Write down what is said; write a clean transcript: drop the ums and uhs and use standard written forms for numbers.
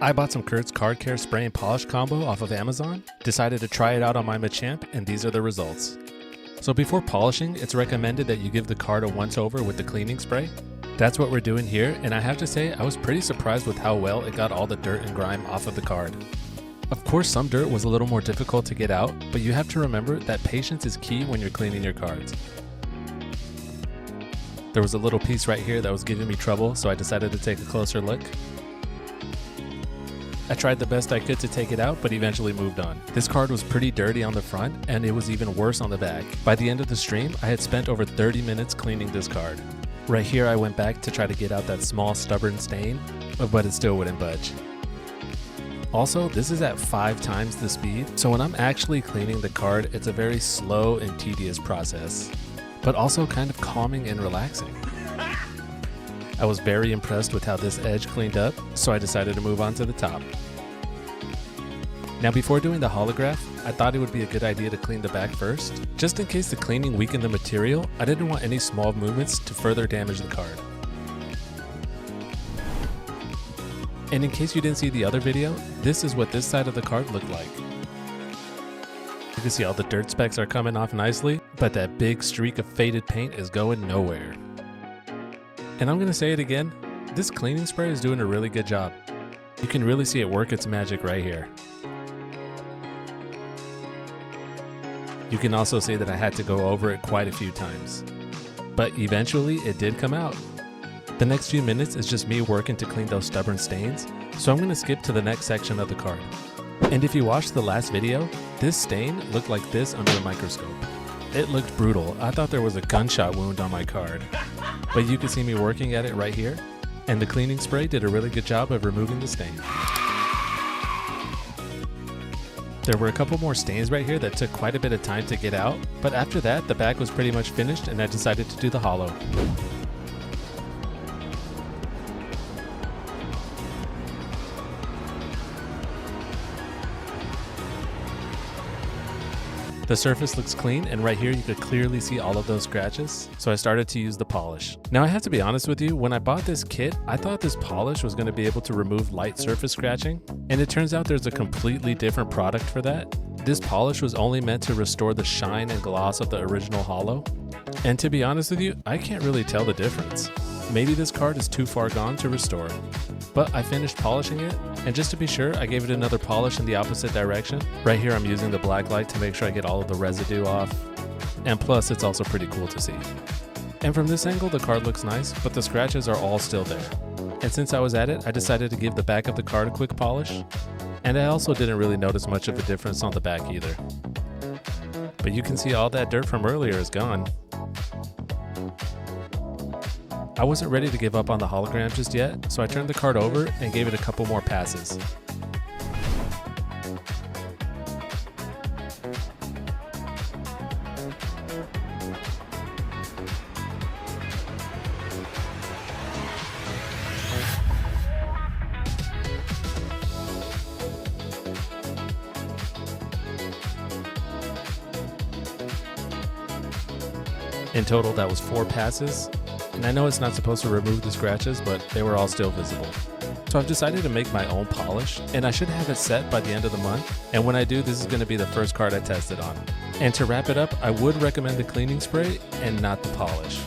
I bought some Kurt's Card Care Spray and Polish combo off of Amazon, decided to try it out on my Machamp, and these are the results. So before polishing, it's recommended that you give the card a once over with the cleaning spray. That's what we're doing here, and I have to say I was pretty surprised with how well it got all the dirt and grime off of the card. Of course, some dirt was a little more difficult to get out, but you have to remember that patience is key when you're cleaning your cards. There was a little piece right here that was giving me trouble, so I decided to take a closer look. I tried the best I could to take it out, but eventually moved on. This card was pretty dirty on the front, and it was even worse on the back. By the end of the stream, I had spent over 30 minutes cleaning this card. Right here, I went back to try to get out that small stubborn stain, but it still wouldn't budge. Also, this is at 5 times the speed, so when I'm actually cleaning the card, it's a very slow and tedious process, but also kind of calming and relaxing. I was very impressed with how this edge cleaned up, so I decided to move on to the top. Now before doing the holograph, I thought it would be a good idea to clean the back first. Just in case the cleaning weakened the material, I didn't want any small movements to further damage the card. And in case you didn't see the other video, this is what this side of the card looked like. You can see all the dirt specks are coming off nicely, but that big streak of faded paint is going nowhere. And I'm gonna say it again, this cleaning spray is doing a really good job. You can really see it work its magic right here. You can also see that I had to go over it quite a few times. But eventually it did come out. The next few minutes is just me working to clean those stubborn stains, so I'm gonna skip to the next section of the card. And if you watched the last video, this stain looked like this under a microscope. It looked brutal. I thought there was a gunshot wound on my card. But you can see me working at it right here, and the cleaning spray did a really good job of removing the stain. There were a couple more stains right here that took quite a bit of time to get out, but after that the back was pretty much finished and I decided to do the holo. The surface looks clean, and right here you could clearly see all of those scratches, so I started to use the polish. Now I have to be honest with you, when I bought this kit, I thought this polish was going to be able to remove light surface scratching, and it turns out there's a completely different product for that. This polish was only meant to restore the shine and gloss of the original holo, and to be honest with you, I can't really tell the difference. Maybe this card is too far gone to restore. But I finished polishing it, and just to be sure, I gave it another polish in the opposite direction. Right here I'm using the black light to make sure I get all of the residue off, and plus it's also pretty cool to see. And from this angle the card looks nice, but the scratches are all still there. And since I was at it, I decided to give the back of the card a quick polish, and I also didn't really notice much of a difference on the back either. But you can see all that dirt from earlier is gone. I wasn't ready to give up on the hologram just yet, so I turned the card over and gave it a couple more passes. In total, that was 4 passes. And I know it's not supposed to remove the scratches, but they were all still visible. So I've decided to make my own polish, and I should have it set by the end of the month. And when I do, this is going to be the first card I test it on. And to wrap it up, I would recommend the cleaning spray and not the polish.